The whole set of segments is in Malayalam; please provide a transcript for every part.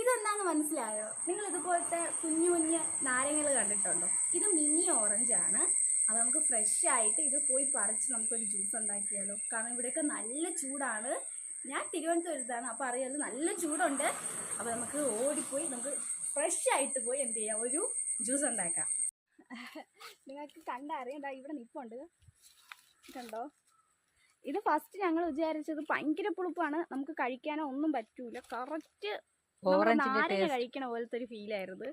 ഇതെന്താന്ന് മനസ്സിലായോ? നിങ്ങൾ ഇതുപോലത്തെ കുഞ്ഞു കുഞ്ഞ് നാരങ്ങകൾ കണ്ടിട്ടുണ്ടോ? ഇത് മിനി ഓറഞ്ച് ആണ്. അപ്പോൾ നമുക്ക് ഫ്രഷ് ആയിട്ട് ഇത് പോയി പറിച്ച് നമുക്കൊരു ജ്യൂസ് ഉണ്ടാക്കിയാലോ? കാരണം ഇവിടെയൊക്കെ നല്ല ചൂടാണ്. ഞാൻ തിരുവനന്തപുരത്താണ്, അപ്പോൾ അറിയാലോ നല്ല ചൂടുണ്ട്. അപ്പോൾ നമുക്ക് ഓടിപ്പോയി നമുക്ക് ഫ്രഷ് ആയിട്ട് പോയി എന്ത് ചെയ്യാം, ഒരു ജ്യൂസ് ഉണ്ടാക്കാം. നിങ്ങൾക്ക് കണ്ടറിയണ്ട, ഇവിടെ നിൽപ്പുണ്ട് കണ്ടോ. ഇത് ഫസ്റ്റ് ഞങ്ങൾ വിചാരിച്ചത് ഭയങ്കര പുളിപ്പാണ്, നമുക്ക് കഴിക്കാനോ ഒന്നും പറ്റൂല. കറക്റ്റ് നാരങ്ങ കഴിക്കണ പോലത്തെ ഒരു ഫീലായിരുന്നു.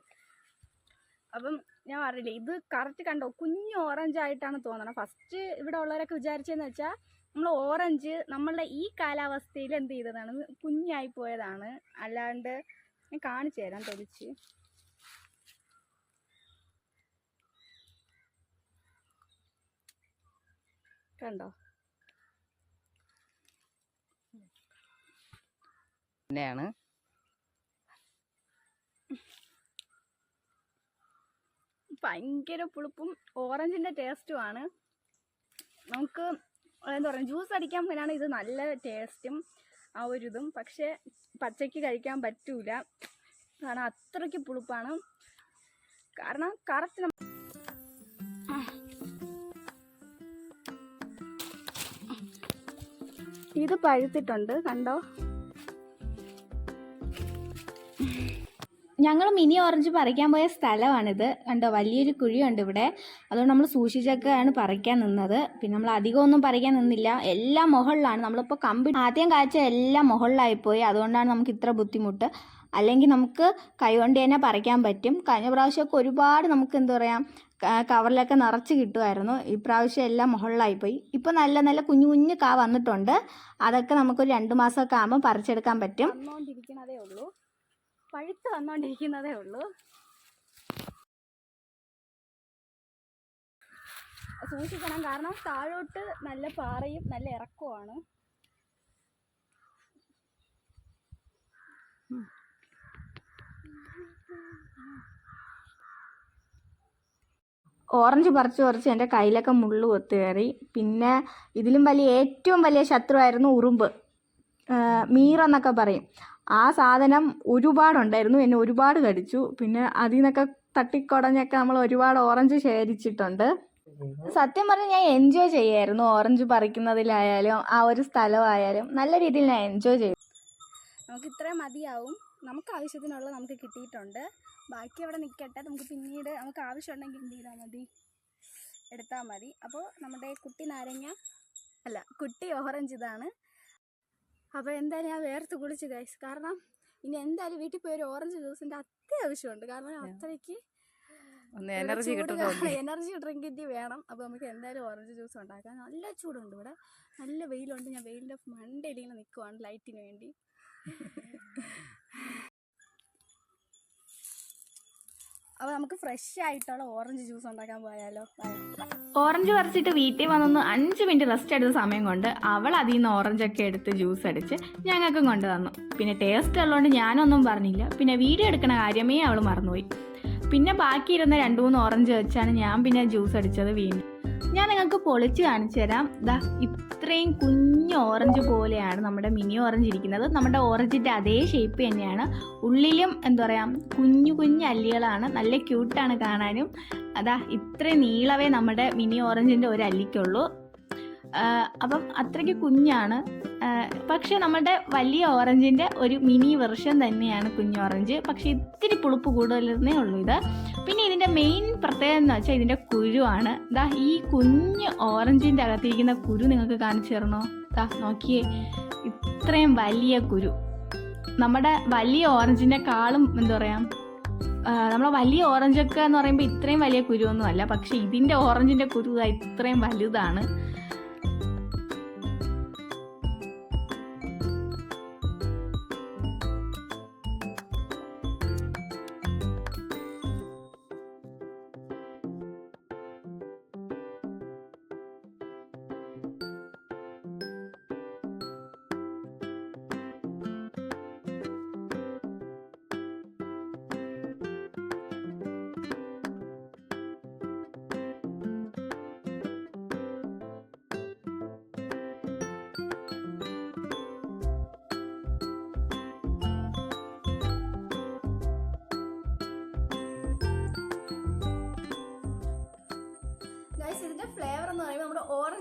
അപ്പം ഞാൻ അറിയില്ല, ഇത് കറക്റ്റ് കണ്ടോ, കുഞ്ഞ് ഓറഞ്ച് ആയിട്ടാണ് തോന്നണം. ഫസ്റ്റ് ഇവിടെ ഉള്ളവരൊക്കെ വിചാരിച്ചതെന്ന് വെച്ചാൽ നമ്മൾ ഓറഞ്ച് നമ്മളുടെ ഈ കാലാവസ്ഥയിൽ എന്ത് ചെയ്തതാണ്, കുഞ്ഞായി പോയതാണ്. അല്ലാണ്ട് ഞാൻ കാണിച്ചു തരാം തെളിച്ച്. കണ്ടോ ഭയങ്കര പുളിപ്പും ഓറഞ്ചിൻ്റെ ടേസ്റ്റുമാണ്. നമുക്ക് എന്താ പറയുക, ജ്യൂസ് അടിക്കാൻ പോലാണ് ഇത് നല്ല ടേസ്റ്റും ആ ഒരു ഇതും. പക്ഷേ പച്ചയ്ക്ക് കഴിക്കാൻ പറ്റൂല, കാരണം അത്രയ്ക്ക് പുളിപ്പാണ്. കാരണം കറക്റ്റ് ഇത് പഴുത്തിട്ടുണ്ട് കണ്ടോ. ഞങ്ങൾ മിനി ഓറഞ്ച് പറിക്കാൻ പോയ സ്ഥലമാണിത് കണ്ടോ. വലിയൊരു കുഴിയുണ്ട് ഇവിടെ, അതുകൊണ്ട് നമ്മൾ സൂക്ഷിച്ചൊക്കെയാണ് പറിക്കാൻ നിന്നത്. പിന്നെ നമ്മൾ അധികമൊന്നും പറിക്കാൻ നിന്നില്ല, എല്ലാം മുകളിലാണ്. നമ്മളിപ്പോൾ ആദ്യം കാഴ്ച എല്ലാം മുകളിലായിപ്പോയി, അതുകൊണ്ടാണ് നമുക്ക് ഇത്ര ബുദ്ധിമുട്ട്. അല്ലെങ്കിൽ നമുക്ക് കൈകൊണ്ട് തന്നെ പറിക്കാൻ പറ്റും. കഴിഞ്ഞ പ്രാവശ്യമൊക്കെ ഒരുപാട് നമുക്ക് എന്താ പറയുക, കവറിലൊക്കെ നിറച്ച് കിട്ടുമായിരുന്നു. ഇപ്രാവശ്യം എല്ലാം മുകളിലായിപ്പോയി. ഇപ്പോൾ നല്ല നല്ല കുഞ്ഞു കുഞ്ഞു കാ വന്നിട്ടുണ്ട്. അതൊക്കെ നമുക്കൊരു 2 മാസമൊക്കെ ആകുമ്പോൾ പറിച്ചെടുക്കാൻ പറ്റും. വന്നുകൊണ്ടിരിക്കുന്നതേ ഉള്ളൂ, പഴുത്ത് വന്നുകൊണ്ടിരിക്കുന്നതേ ഉള്ളൂ. സൂക്ഷിക്കണം, കാരണം താഴോട്ട് നല്ല പാറയും നല്ല ഇറക്കമാണ്. ഓറഞ്ച് പറിച്ച് എൻ്റെ കയ്യിലൊക്കെ മുള്ളു കൊത്തു കയറി. പിന്നെ ഇതിലും ഏറ്റവും വലിയ ശത്രുവായിരുന്നു ഉറുമ്പ്, മീറെന്നൊക്കെ പറയും. ആ സാധനം ഒരുപാടുണ്ടായിരുന്നു, എന്നെ ഒരുപാട് കടിച്ചു. പിന്നെ അതിൽ നിന്നൊക്കെ തട്ടിക്കുടഞ്ഞൊക്കെ നമ്മൾ ഒരുപാട് ഓറഞ്ച് ശേഖരിച്ചിട്ടുണ്ട്. സത്യം പറഞ്ഞാൽ ഞാൻ എൻജോയ് ചെയ്യായിരുന്നു, ഓറഞ്ച് പറിക്കുന്നതിലായാലും ആ ഒരു സ്ഥലമായാലും നല്ല രീതിയിൽ ഞാൻ എൻജോയ് ചെയ്തു. നമുക്ക് ഇത്രയും മതിയാവും, നമുക്ക് ആവശ്യത്തിനുള്ള നമുക്ക് കിട്ടിയിട്ടുണ്ട്. ബാക്കി അവിടെ നിൽക്കട്ടെ, നമുക്ക് പിന്നീട് നമുക്ക് ആവശ്യമുണ്ടെങ്കിൽ എന്ത് ചെയ്താൽ മതി, എടുത്താൽ മതി. അപ്പോൾ നമ്മുടെ കുട്ടി നാരങ്ങ അല്ല കുട്ടി ഓറഞ്ച് ഇതാണ്. അപ്പോൾ എന്തായാലും ഞാൻ വേർത്ത് കുളിച്ച് ഗൈസ്, കാരണം ഇനി എന്തായാലും വീട്ടിൽ പോയി ഒരു ഓറഞ്ച് ജ്യൂസിൻ്റെ അത്യാവശ്യമുണ്ട്. കാരണം അത്രയ്ക്ക് എനർജി ഡ്രിങ്കിൻ്റെ വേണം. അപ്പോൾ നമുക്ക് എന്തായാലും ഓറഞ്ച് ജ്യൂസ് ഉണ്ടാക്കാം. നല്ല ചൂടുണ്ട് ഇവിടെ, നല്ല വെയിലുണ്ട്. ഞാൻ വെയിലിൻ്റെ മണ്ടയിൽ ഇങ്ങനെ നിൽക്കുവാണ് ലൈറ്റിന് വേണ്ടി. അപ്പോൾ നമുക്ക് ഫ്രഷ് ആയിട്ടുള്ള ഓറഞ്ച് ജ്യൂസ് ഉണ്ടാക്കാൻ പോയാലോ. ഓറഞ്ച് പറിച്ചിട്ട് വീട്ടിൽ വന്നൊന്ന് 5 മിനിറ്റ് റെസ്റ്റ് എടുത്ത സമയം കൊണ്ട് അവൾ അതിൽ നിന്ന് ഓറഞ്ചൊക്കെ എടുത്ത് ജ്യൂസ് അടിച്ച് ഞങ്ങൾക്കും കൊണ്ട് തന്നു. പിന്നെ ടേസ്റ്റ് ഉള്ളതുകൊണ്ട് ഞാനൊന്നും പറഞ്ഞില്ല. പിന്നെ വീഡിയോ എടുക്കണ കാര്യമേ അവൾ മറന്നുപോയി. പിന്നെ ബാക്കിയിരുന്ന 2-3 ഓറഞ്ച് വെച്ചാണ് ഞാൻ പിന്നെ ജ്യൂസ് അടിച്ചത്. വീണ്ടും ഞാൻ നിങ്ങൾക്ക് പൊളിച്ച് കാണിച്ചു തരാം. ദാ ഇത്രയും കുഞ്ഞ് ഓറഞ്ച് പോലെയാണ് നമ്മുടെ മിനി ഓറഞ്ച് ഇരിക്കുന്നത്. നമ്മുടെ ഓറഞ്ചിൻ്റെ അതേ ഷേപ്പ് തന്നെയാണ്. ഉള്ളിലും എന്താ പറയുക, കുഞ്ഞു കുഞ്ഞു അല്ലികളാണ്, നല്ല ക്യൂട്ടാണ് കാണാനും. അതാ ഇത്രയും നീളവേ നമ്മുടെ മിനി ഓറഞ്ചിൻ്റെ ഒരു അല്ലിക്കുള്ളൂ. അപ്പം അത്രയ്ക്ക് കുഞ്ഞാണ്. പക്ഷേ നമ്മുടെ വലിയ ഓറഞ്ചിൻ്റെ ഒരു മിനി വെർഷൻ തന്നെയാണ് കുഞ്ഞു ഓറഞ്ച്. പക്ഷേ ഇത്തിരി പുളിപ്പ് കൂടുതലെന്നേ ഉള്ളൂ ഇത്. പിന്നെ ഇതിൻ്റെ മെയിൻ പ്രത്യേകത എന്ന് വെച്ചാൽ ഇതിൻ്റെ കുരുവാണ്. ദാ ഈ കുഞ്ഞ് ഓറഞ്ചിൻ്റെ അകത്തിരിക്കുന്ന കുരു നിങ്ങൾക്ക് കാണിച്ചു തരണോ? ദാ നോക്കിയേ, ഇത്രയും വലിയ കുരു. നമ്മുടെ വലിയ ഓറഞ്ചിൻ്റെ കാളും എന്താ പറയുക, നമ്മളെ വലിയ ഓറഞ്ചൊക്കെ എന്ന് പറയുമ്പോൾ ഇത്രയും വലിയ കുരുവൊന്നും അല്ല. പക്ഷേ ഇതിൻ്റെ ഓറഞ്ചിൻ്റെ കുരു ഇത്രയും വലുതാണ്.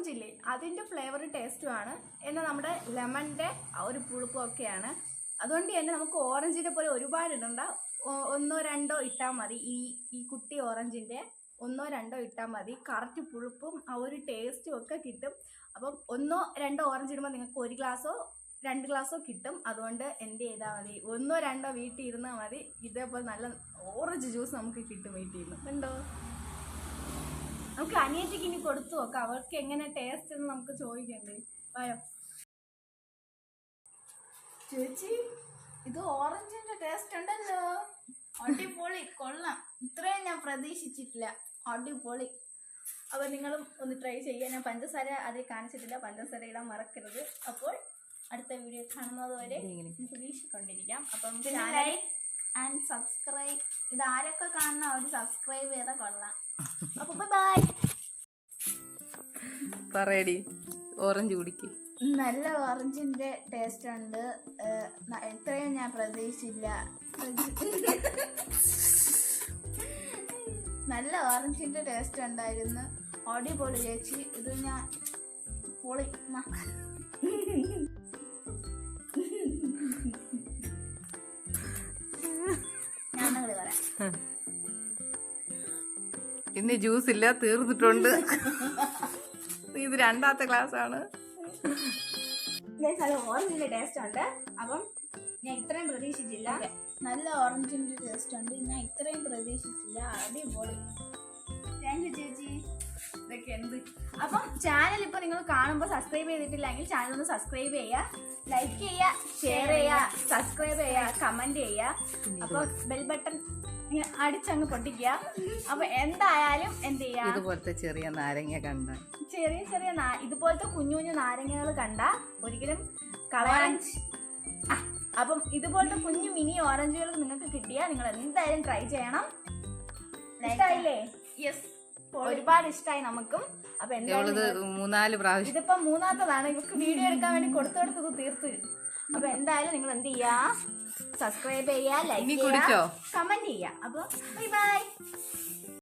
ഓറഞ്ച് ഇല്ലേ അതിന്റെ ഫ്ലേവർ ടേസ്റ്റുമാണ്, എന്നാൽ നമ്മുടെ ലെമണിന്റെ ആ ഒരു പുളിപ്പും ഒക്കെയാണ്. അതുകൊണ്ട് തന്നെ നമുക്ക് ഓറഞ്ചിനെ പോലെ ഒരുപാട് ഇടണ്ട, 1-2 ഇട്ടാൽ മതി. ഈ കുട്ടി ഓറഞ്ചിന്റെ 1-2 ഇട്ടാൽ മതി. കറക്റ്റ് പുളിപ്പും ആ ഒരു ടേസ്റ്റും ഒക്കെ കിട്ടും. അപ്പം 1-2 ഓറഞ്ച് ഇടുമ്പോൾ നിങ്ങൾക്ക് 1 ഗ്ലാസ്സോ 2 ഗ്ലാസ്സോ കിട്ടും. അതുകൊണ്ട് എന്ത് ചെയ്താൽ മതി, 1-2 വീട്ടിൽ ഇരുന്നാൽ മതി. ഇതേപോലെ നല്ല ഓറഞ്ച് ജ്യൂസ് നമുക്ക് കിട്ടും വീട്ടിൽ ഇരുന്ന്. കണ്ടോ? നമുക്ക് അനിയത്തിക്ക് ഇനി കൊടുത്തു നോക്കാം, അവർക്ക് എങ്ങനെ ടേസ്റ്റ് എന്ന് നമുക്ക് ചോദിക്കണ്ടേ. വായോ ചേച്ചി, ഇത് ഓറഞ്ചിന്റെ ടേസ്റ്റ് ഉണ്ടല്ലോ. അടിപൊളി, കൊള്ളാം. ഇത്രയും ഞാൻ പ്രതീക്ഷിച്ചിട്ടില്ല. അടിപൊളി. അപ്പൊ നിങ്ങളും ഒന്ന് ട്രൈ ചെയ്യാൻ. ഞാൻ പഞ്ചസാര അതിൽ കാണിച്ചിട്ടില്ല, പഞ്ചസാര ഇടാൻ മറക്കരുത്. അപ്പോൾ അടുത്ത വീഡിയോ കാണുന്നത് വരെ നിങ്ങൾക്ക് വീക്ഷിക്കൊണ്ടിരിക്കാം. അപ്പം ലൈക്ക് ആൻഡ് സബ്സ്ക്രൈബ്. ഇത് ആരൊക്കെ കാണുന്ന അവർ സബ്സ്ക്രൈബ് ചെയ്താൽ കൊള്ളാം. അപ്പൊ ബൈ. പറയടി, ഓറഞ്ച് കുടിക്ക്. നല്ല ഓറഞ്ചിന്റെ ടേസ്റ്റ് ഉണ്ട്. എത്രയും ഞാൻ പ്രതീക്ഷിച്ചില്ല. നല്ല ഓറഞ്ചിന്റെ ടേസ്റ്റ് ഉണ്ടായിരുന്നു. അടിപൊളി ചേച്ചി. ഇത് ഞാൻ പൊളി. ഞാനങ്ങള് പറയാം. ഇന്ന് ജ്യൂസ് ഇല്ല, തീർന്നിട്ടുണ്ട്. ഇത് 2ാമത്തെ ക്ലാസ് ആണ്. ഓറഞ്ചിന്റെ ടേസ്റ്റ് ഉണ്ട്. അപ്പം ഞാൻ ഇത്രയും പ്രതീക്ഷിച്ചില്ല. നല്ല ഓറഞ്ചിന്റെ ടേസ്റ്റ് ഉണ്ട്, ഞാൻ ഇത്രയും പ്രതീക്ഷിച്ചില്ല. അടിപൊളി. താങ്ക് യു ചേച്ചി. ഇതൊക്കെ എന്ത്. അപ്പം ചാനൽ ഇപ്പൊ നിങ്ങൾ കാണുമ്പോൾ സബ്സ്ക്രൈബ് ചെയ്തിട്ടില്ലെങ്കിൽ ചാനൽ ഒന്ന് സബ്സ്ക്രൈബ് ചെയ്യുക, ലൈക്ക് ചെയ്യുക, ഷെയർ ചെയ്യുക, സബ്സ്ക്രൈബ് ചെയ്യുക, കമന്റ് ചെയ്യുക. അപ്പൊ ബെൽ ബട്ടൺ അടിച്ചങ്ങ് പൊട്ടിക്കുക. അപ്പൊ എന്തായാലും എന്ത് ചെയ്യാ, ഇതുപോലത്തെ ചെറിയ നാരങ്ങ കണ്ട, ചെറിയ ഇതുപോലത്തെ കുഞ്ഞു കുഞ്ഞു നാരങ്ങകൾ കണ്ട ഒരിക്കലും കളയാൻ. അപ്പം ഇതുപോലത്തെ കുഞ്ഞു മിനി ഓറഞ്ചുകൾ നിങ്ങൾക്ക് കിട്ടിയാൽ നിങ്ങൾ എന്തായാലും ട്രൈ ചെയ്യണം. ഇഷ്ടായില്ലേ? യെസ്, ഒരുപാട് ഇഷ്ടമായി നമുക്കും. അപ്പൊ എന്തായാലും 3-4 പ്രാവശ്യം, ഇതിപ്പോ 3ാമത്തതാണ്. ഇവർക്ക് വീഡിയോ എടുക്കാൻ വേണ്ടി കൊടുത്തു തീർത്ത്. അപ്പൊ എന്തായാലും നിങ്ങൾ എന്ത് ചെയ്യാ, സബ്സ്ക്രൈബ് ചെയ്യാ, ലൈക്ക് ചെയ്യാ, കമന്റ് ചെയ്യാ. അപ്പൊ ബൈ ബൈ.